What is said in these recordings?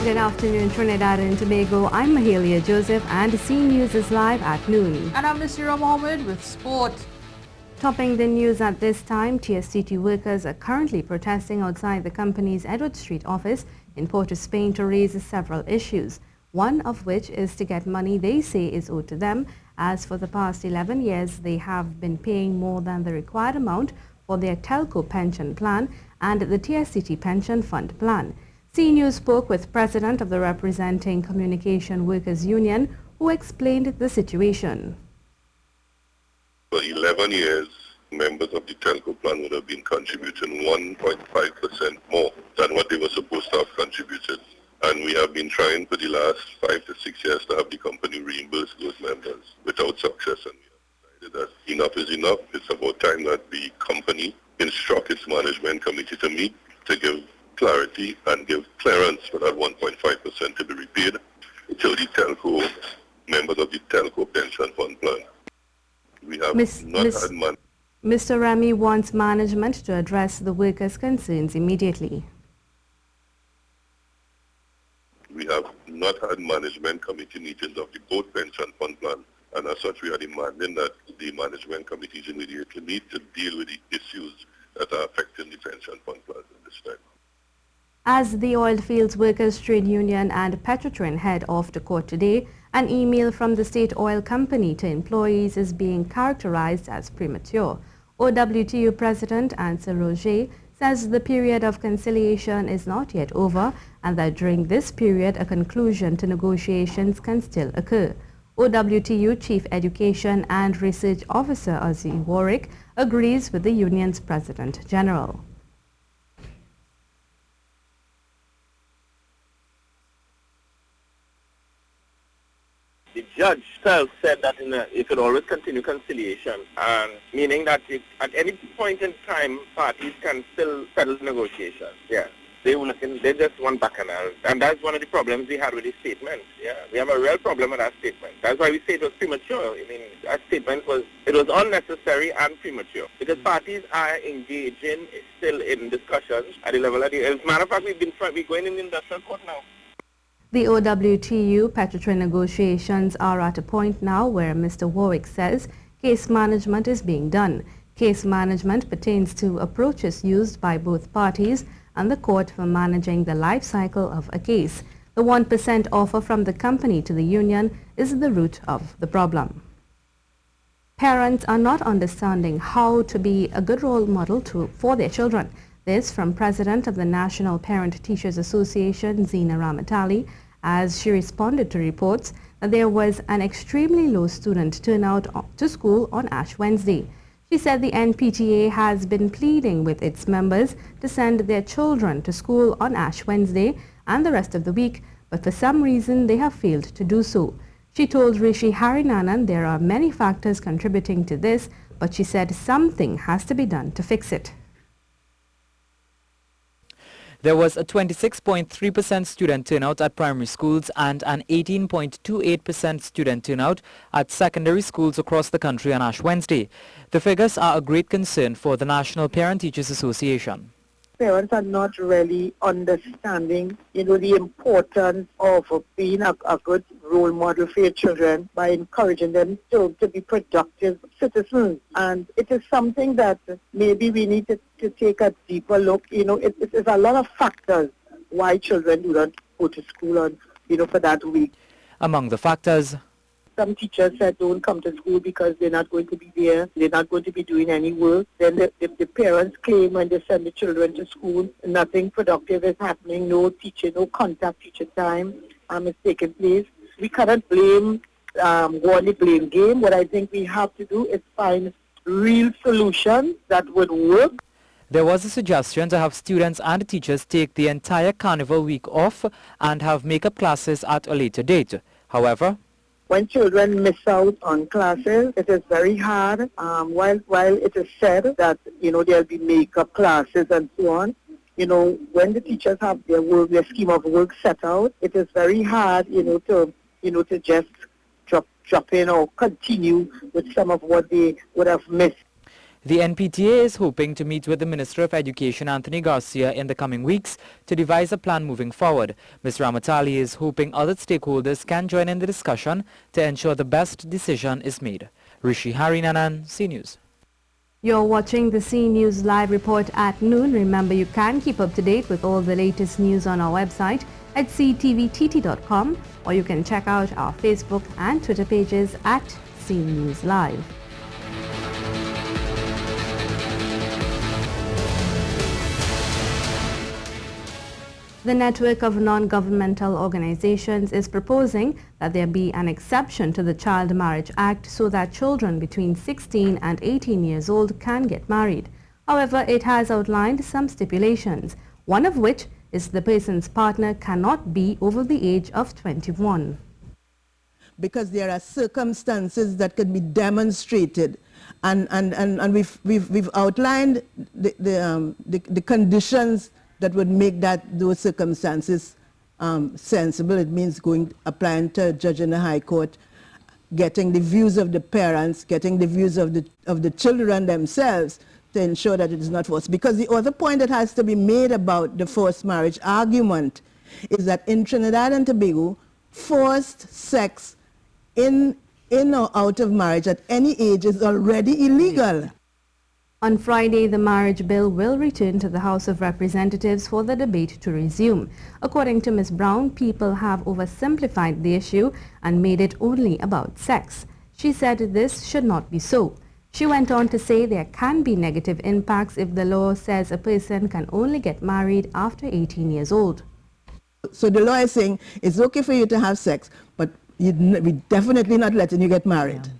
Good afternoon, Trinidad and Tobago. I'm Mahalia Joseph and C News is live at noon. And I'm Nasira Mohammed with sport. Topping the news at this time, TSTT workers are currently protesting outside the company's Edward Street office in Port of Spain to raise several issues, one of which is to get money they say is owed to them, as for the past 11 years they have been paying more than the required amount for their telco pension plan and the TSTT pension fund plan. C News spoke with President of the Representing Communication Workers Union, who explained the situation. For 11 years, members of the telco plan would have been contributing 1.5% more than what they were supposed to have contributed. And we have been trying for the last 5 to 6 years to have the company reimburse those members without success. And we have decided that enough is enough. It's about time that the company instruct its management committee to meet to give clarity and give clearance for that 1.5% to be repaid to the telco members of the telco pension fund plan. We have not had money. Mr. Remy wants management to address the workers' concerns immediately. We have not had management committee meetings of the both pension fund plan, and as such we are demanding that the management committees immediately meet to deal with the issues that are affecting the pension fund plan at this time. As the Oilfields Workers Trade Union and Petrotrin head off to court today, an email from the state oil company to employees is being characterized as premature. OWTU President Ansel Roger says the period of conciliation is not yet over and that during this period a conclusion to negotiations can still occur. OWTU Chief Education and Research Officer Ozzy Warwick agrees with the union's President General. The judge said that it could always continue conciliation, and meaning that at any point in time, parties can still settle negotiations. Yeah, they just want bacchanal, and that's one of the problems we had with the statement. Yeah, we have a real problem with that statement. That's why we say it was premature. I mean, that statement was unnecessary and premature because parties are engaging still in discussions at the level of the. As a matter of fact, we're going in the industrial court now. The OWTU Petrotrin negotiations are at a point now where Mr. Warwick says case management is being done. Case management pertains to approaches used by both parties and the court for managing the life cycle of a case. The 1% offer from the company to the union is the root of the problem. Parents are not understanding how to be a good role model for their children. This from President of the National Parent Teachers Association, Zina Ramatali, as she responded to reports that there was an extremely low student turnout to school on Ash Wednesday. She said the NPTA has been pleading with its members to send their children to school on Ash Wednesday and the rest of the week, but for some reason they have failed to do so. She told Rishi Harinanan there are many factors contributing to this, but she said something has to be done to fix it. There was a 26.3% student turnout at primary schools and an 18.28% student turnout at secondary schools across the country on Ash Wednesday. The figures are a great concern for the National Parent Teachers Association. Parents are not really understanding, the importance of being a good role model for your children by encouraging them to be productive citizens. And it is something that maybe we need to take a deeper look. It's a lot of factors why children do not go to school on, for that week. Among the factors, some teachers said don't come to school because they're not going to be there, they're not going to be doing any work. Then the parents claim when they send the children to school, nothing productive is happening, no teaching, no contact teacher time is taking place. We cannot blame, go on the blame game. What I think we have to do is find real solutions that would work. There was a suggestion to have students and teachers take the entire carnival week off and have makeup classes at a later date. However, when children miss out on classes, it is very hard. While it is said that, there'll be makeup classes and so on, when the teachers have their scheme of work set out, it is very hard, to just drop in or continue with some of what they would have missed. The NPTA is hoping to meet with the Minister of Education, Anthony Garcia, in the coming weeks to devise a plan moving forward. Mr. Ramatali is hoping other stakeholders can join in the discussion to ensure the best decision is made. Rishi Harinanan, C News. You're watching the C News live report at noon. Remember, you can keep up to date with all the latest news on our website at ctvtt.com, or you can check out our Facebook and Twitter pages at C News Live. The network of non-governmental organizations is proposing that there be an exception to the Child Marriage Act so that children between 16 and 18 years old can get married. However, it has outlined some stipulations, one of which is the person's partner cannot be over the age of 21. Because there are circumstances that can be demonstrated, and we've outlined the conditions that would make those circumstances sensible. It means applying to a judge in the High Court, getting the views of the parents, getting the views of the children themselves to ensure that it is not forced. Because the other point that has to be made about the forced marriage argument is that in Trinidad and Tobago, forced sex in or out of marriage at any age is already illegal. On Friday, the marriage bill will return to the House of Representatives for the debate to resume. According to Ms. Brown, people have oversimplified the issue and made it only about sex. She said this should not be so. She went on to say there can be negative impacts if the law says a person can only get married after 18 years old. So the law is saying it's okay for you to have sex, but we're definitely not letting you get married. Yeah.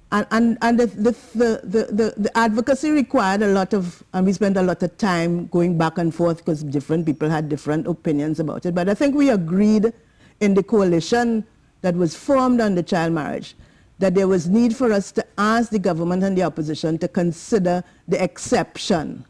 And the advocacy required a lot of, and we spent a lot of time going back and forth because different people had different opinions about it. But I think we agreed in the coalition that was formed on the child marriage that there was need for us to ask the government and the opposition to consider the exception.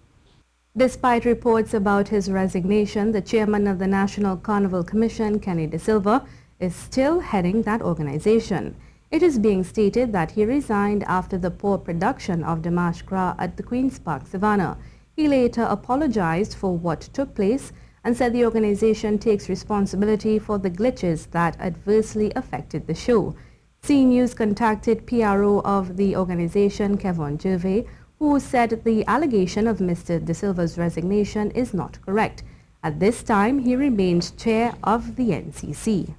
Despite reports about his resignation, the chairman of the National Carnival Commission, Kenny De Silva, is still heading that organization. It is being stated that he resigned after the poor production of Dimash Gras at the Queen's Park Savannah. He later apologized for what took place and said the organization takes responsibility for the glitches that adversely affected the show. C News contacted PRO of the organization, Kevon Gervais, who said the allegation of Mr. De Silva's resignation is not correct. At this time, he remains chair of the NCC.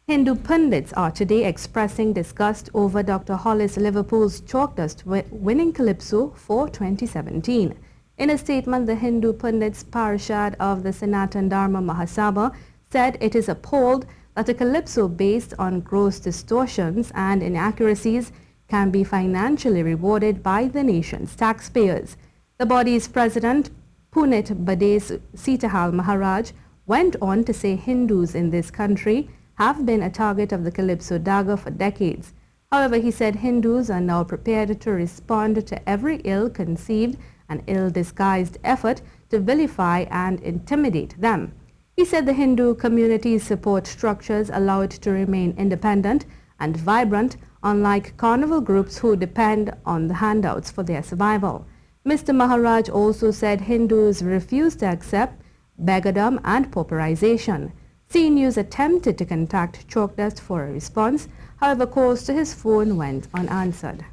Hindu pundits are today expressing disgust over Dr. Hollis Liverpool's chalk dust winning Calypso for 2017. In a statement, the Hindu pundits Parashad of the Sanatan Dharma Mahasabha said it is appalled that a Calypso based on gross distortions and inaccuracies can be financially rewarded by the nation's taxpayers. The body's president, Punit Bades Sitahal Maharaj, went on to say Hindus in this country have been a target of the Calypso dagger for decades. However, he said Hindus are now prepared to respond to every ill-conceived and ill-disguised effort to vilify and intimidate them. He said the Hindu community's support structures allow it to remain independent and vibrant, unlike carnival groups who depend on the handouts for their survival. Mr. Maharaj also said Hindus refuse to accept beggadom and pauperization. C News attempted to contact Chalk Dust for a response, however calls to his phone went unanswered.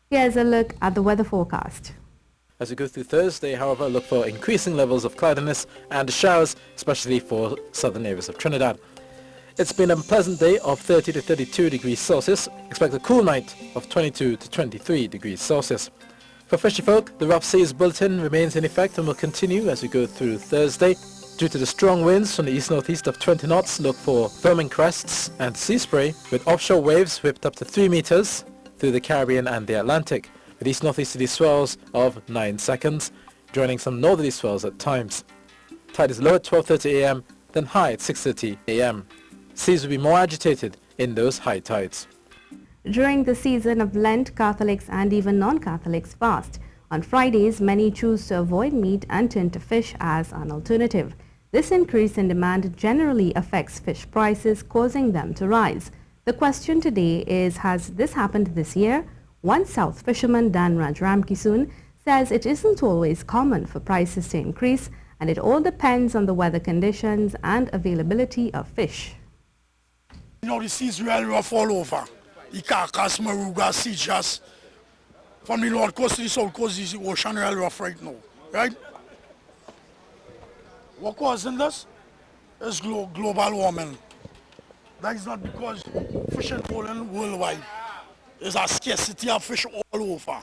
Here's a look at the weather forecast. As we go through Thursday, however, look for increasing levels of cloudiness and showers, especially for southern areas of Trinidad. It's been a pleasant day of 30 to 32 degrees Celsius. Expect a cool night of 22 to 23 degrees Celsius. For fishy folk, the rough seas bulletin remains in effect and will continue as we go through Thursday. Due to the strong winds from the east-northeast of 20 knots, look for foaming crests and sea spray with offshore waves whipped up to 3 meters through the Caribbean and the Atlantic, with east-northeasterly swells of 9 seconds, joining some northerly swells at times. Tide is low at 12:30 a.m., then high at 6:30 a.m. Seas will be more agitated in those high tides. During the season of Lent, Catholics and even non-Catholics fast. On Fridays, many choose to avoid meat and turn to fish as an alternative. This increase in demand generally affects fish prices, causing them to rise. The question today is, has this happened this year? One South fisherman, Dan Rajramkisoon, says it isn't always common for prices to increase, and it all depends on the weather conditions and availability of fish. You know, the sea's really rough all over. The Carcass, Maruga, Sijas. From the north coast to the south coast, the ocean really rough right now, right? What causing this is global warming. That is not because fish is falling worldwide. There's a scarcity of fish all over,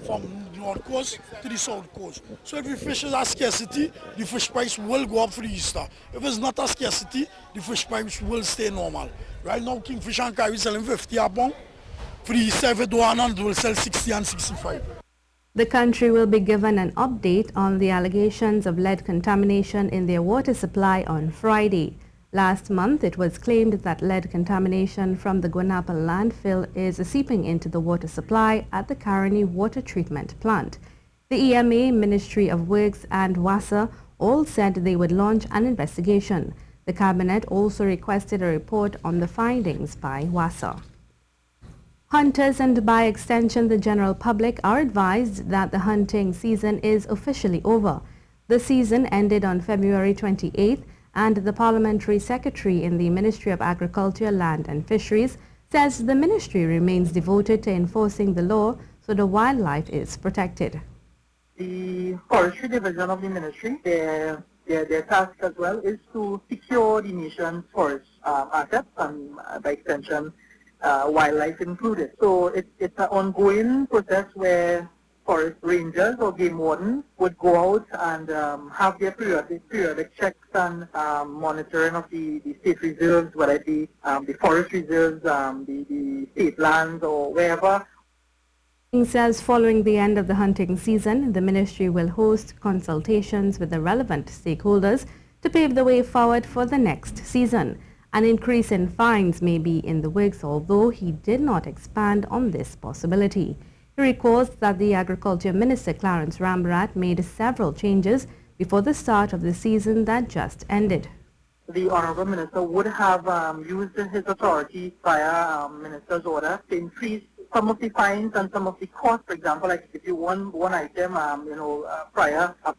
from the north coast to the south coast. So if the fish is a scarcity, the fish price will go up for the Easter. If it's not a scarcity, the fish price will stay normal. Right now, kingfish and carry selling 50 a pound. For the Easter, if it will sell 60 and 65. The country will be given an update on the allegations of lead contamination in their water supply on Friday. Last month, it was claimed that lead contamination from the Guanapa landfill is seeping into the water supply at the Caroni water treatment plant. The EMA, Ministry of Works and WASA all said they would launch an investigation. The cabinet also requested a report on the findings by WASA. Hunters and by extension the general public are advised that the hunting season is officially over. The season ended on February 28th, and the Parliamentary Secretary in the Ministry of Agriculture, Land and Fisheries says the ministry remains devoted to enforcing the law so the wildlife is protected. The Forestry Division of the Ministry, their task as well is to secure the nation's forest assets and by extension wildlife included. So it's an ongoing process where forest rangers or game wardens would go out and have their periodic checks and monitoring of the state reserves, whether it be the forest reserves, the state lands or wherever. He says following the end of the hunting season, the ministry will host consultations with the relevant stakeholders to pave the way forward for the next season. An increase in fines may be in the works, although he did not expand on this possibility. He recalls that the Agriculture Minister Clarence Rambarat made several changes before the start of the season that just ended. The Honourable Minister would have used his authority via Minister's order to increase some of the fines and some of the costs. For example, like if you won one item, prior a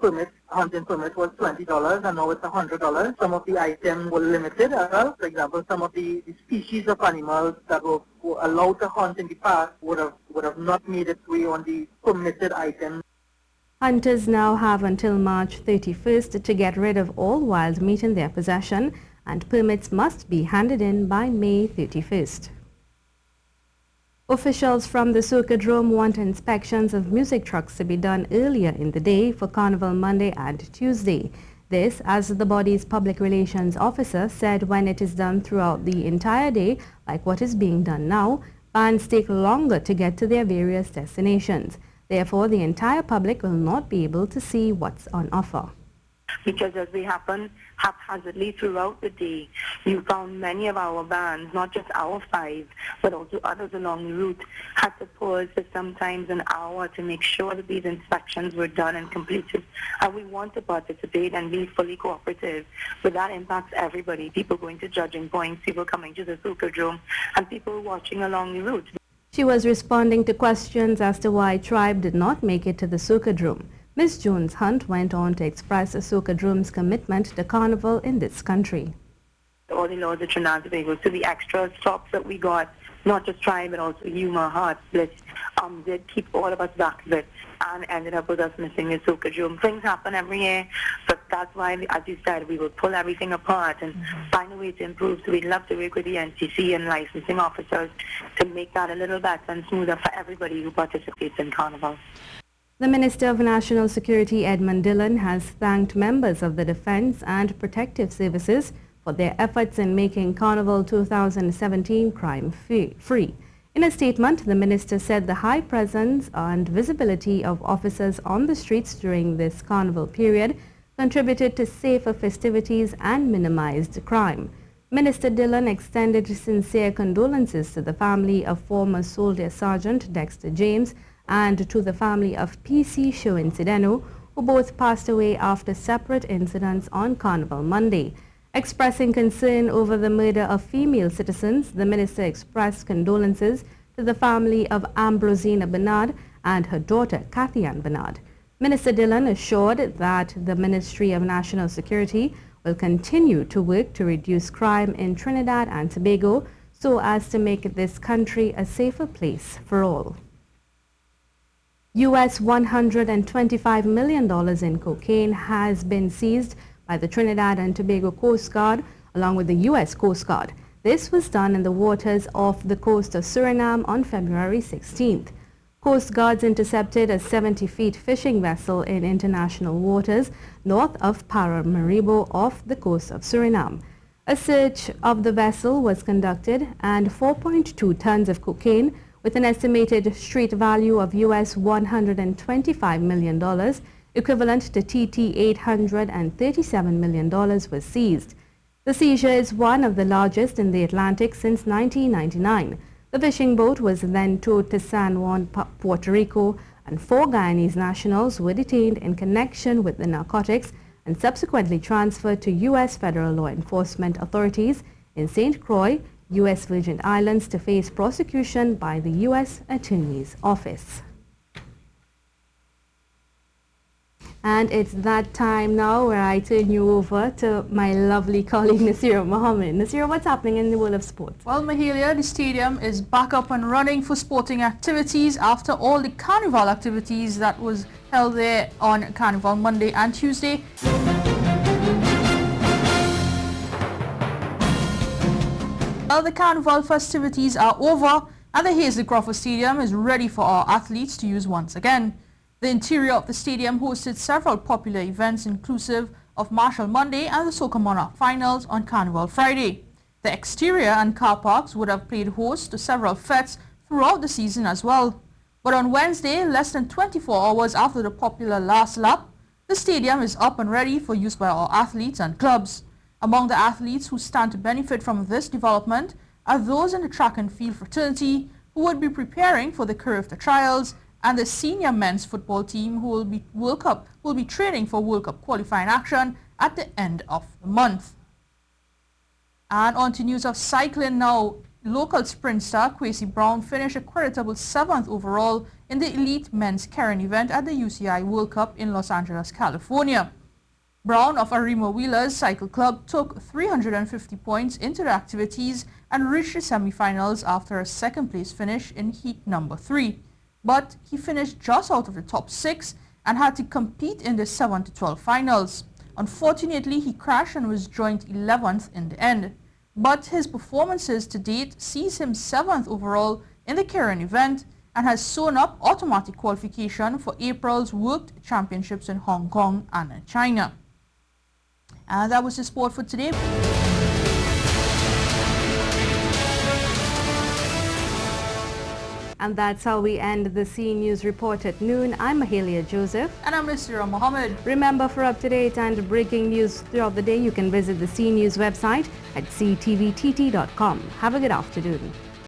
hunting permit was $20 and now it's $100. Some of the items were limited as well. For example, some of the species of animals that were allowed to hunt in the past would have not made its way on the permitted items. Hunters now have until March 31st to get rid of all wild meat in their possession, and permits must be handed in by May 31st. Officials from the Soukadrome want inspections of music trucks to be done earlier in the day for Carnival Monday and Tuesday. This, as the body's public relations officer said, when it is done throughout the entire day, like what is being done now, bands take longer to get to their various destinations. Therefore, the entire public will not be able to see what's on offer. Because as they happen haphazardly throughout the day, you found many of our bands, not just our 5, but also others along the route, had to pause for sometimes an hour to make sure that these inspections were done and completed. And we want to participate and be fully cooperative, but that impacts everybody, people going to judging points, people coming to the Soukadrome, and people watching along the route. She was responding to questions as to why Tribe did not make it to the Soukadrome. Ms. Jones-Hunt went on to express Soukadrome's commitment to Carnival in this country. All the laws of Trinidad and Tobago, so the extra stops that we got, not just Tribe but also Humor, Heart, Bliss, did keep all of us back a bit and ended up with us missing the Soukadrome. Things happen every year, but that's why, as you said, we will pull everything apart and find a way to improve. So we'd love to work with the NCC and licensing officers to make that a little better and smoother for everybody who participates in Carnival. The Minister of National Security, Edmund Dillon, has thanked members of the Defence and Protective Services for their efforts in making Carnival 2017 crime-free. In a statement, the minister said the high presence and visibility of officers on the streets during this Carnival period contributed to safer festivities and minimized crime. Minister Dillon extended sincere condolences to the family of former Soldier Sergeant Dexter James and to the family of PC Shoincideno, who both passed away after separate incidents on Carnival Monday. Expressing concern over the murder of female citizens, the minister expressed condolences to to the family of Ambrosina Bernard and her daughter, Kathy Ann Bernard. Minister Dillon assured that the Ministry of National Security will continue to work to reduce crime in Trinidad and Tobago so as to make this country a safer place for all. US $125 million in cocaine has been seized by the Trinidad and Tobago Coast Guard along with the US Coast Guard. This was done in the waters off the coast of Suriname on February 16th. Coast Guards intercepted a 70-foot fishing vessel in international waters north of Paramaribo off the coast of Suriname. A search of the vessel was conducted and 4.2 tons of cocaine with an estimated street value of US $125 million, equivalent to TT $837 million, was seized. The seizure is one of the largest in the Atlantic since 1999. The fishing boat was then towed to San Juan, Puerto Rico, and 4 Guyanese nationals were detained in connection with the narcotics and subsequently transferred to U.S. federal law enforcement authorities in St. Croix, U.S. Virgin Islands, to face prosecution by the U.S. Attorney's Office. And it's that time now where I turn you over to my lovely colleague Nasira Mohammed. Nasira, what's happening in the world of sports? Well, Mahalia, the stadium is back up and running for sporting activities after all the carnival activities that was held there on Carnival Monday and Tuesday. Well, the carnival festivities are over and the Hazley Crawford Stadium is ready for our athletes to use once again. The interior of the stadium hosted several popular events inclusive of Marshall Monday and the Soca Monarch Finals on Carnival Friday. The exterior and car parks would have played host to several fetes throughout the season as well. But on Wednesday, less than 24 hours after the popular last lap, the stadium is up and ready for use by our athletes and clubs. Among the athletes who stand to benefit from this development are those in the track and field fraternity who would be preparing for the curved trials, and the senior men's football team who will be training for World Cup qualifying action at the end of the month. And on to news of cycling now. Local sprint star Kwesi Brown finished a creditable 7th overall in the elite men's Karen event at the UCI World Cup in Los Angeles, California. Brown of Arima Wheelers Cycle Club took 350 points into the activities and reached the semi-finals after a second-place finish in heat number 3. But he finished just out of the top 6 and had to compete in the 7-12 finals. Unfortunately, he crashed and was joined 11th in the end. But his performances to date sees him 7th overall in the Karen event and has sewn up automatic qualification for April's World Championships in Hong Kong and in China. And that was the sport for today. And that's how we end the C News Report at noon. I'm Mahalia Joseph. And I'm Nasira Mohammed. Remember, for up-to-date and breaking news throughout the day, you can visit the C News website at ctvtt.com. Have a good afternoon.